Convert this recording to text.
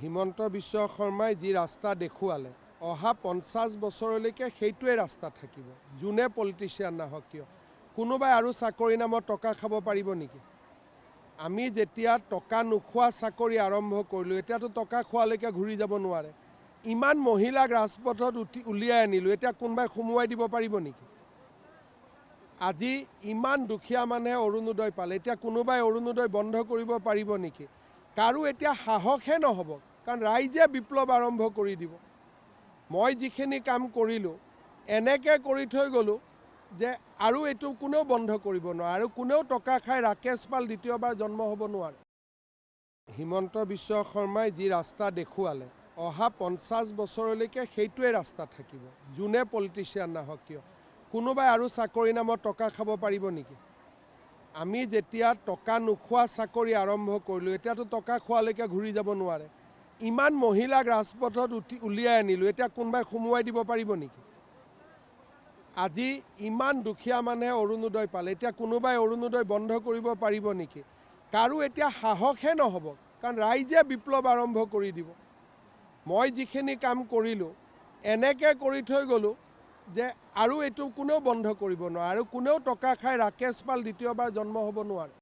হিমন্ত বিশ্ব শৰ্মাই যি ৰাস্তা দেখুৱালে অহা 50 বছৰলৈকে সেইটোৱে ৰাস্তা থাকিব। যোনে পলিটিচিয়ান নাহক কিয়, কোনোবাই আৰু চাকৰি নামত টকা খাব পাৰিব নেকি? আমি যেতিয়া টকা নোখোৱা চাকৰি আৰম্ভ কৰিলোঁ, এতিয়াতো টকা খোৱালৈকে ঘূৰি যাব নোৱাৰে। ইমান মহিলাক ৰাজপথত উলিয়াই আনিলোঁ, এতিয়া কোনোবাই সোমোৱাই দিব পাৰিব নেকি? আজি ইমান দুখীয়া মানুহে অৰুণোদয় পালে, এতিয়া কোনোবাই অৰুণোদয় বন্ধ কৰিব পাৰিব নেকি? কাৰো এতিয়া সাহসহে নহ'ব, কাৰণ ৰাইজে বিপ্লৱ আৰম্ভ কৰি দিব। মই যিখিনি কাম কৰিলোঁ, এনেকৈ কৰি থৈ গ'লোঁ যে আৰু এইটো কোনেও বন্ধ কৰিব নোৱাৰে, আৰু কোনেও টকা খাই ৰাকেশ পাল দ্বিতীয়বাৰ জন্ম হ'ব নোৱাৰে। হিমন্ত বিশ্ব শৰ্মাই যি ৰাস্তা দেখুৱালে অহা 50 বছৰলৈকে সেইটোৱে ৰাস্তা থাকিব। যোনে পলিটিচিয়ান নাহক কিয়, কোনোবাই আৰু চাকৰি নামত টকা খাব পাৰিব নেকি? আমি যেতিয়া টকা নোখোৱা চাকৰি আৰম্ভ কৰিলোঁ, এতিয়াতো টকা খোৱালৈকে ঘূৰি যাব নোৱাৰে। ইমান মহিলাক ৰাজপথত উলিয়াই আনিলোঁ, এতিয়া কোনোবাই সোমোৱাই দিব পাৰিব নেকি? আজি ইমান দুখীয়া মানুহে অৰুণোদয় পালে, এতিয়া কোনোবাই অৰুণোদয় বন্ধ কৰিব পাৰিব নেকি? কাৰো এতিয়া সাহসহে নহ'ব, কাৰণ ৰাইজে বিপ্লৱ আৰম্ভ কৰি দিব। মই যিখিনি কাম কৰিলোঁ, এনেকৈ কৰি থৈ গ'লোঁ যে আৰু এইটো কোনেও বন্ধ কৰিব নোৱাৰে, আৰু কোনেও টকা খাই ৰাকেশ পাল দ্বিতীয়বাৰ জন্ম হ'ব নোৱাৰে।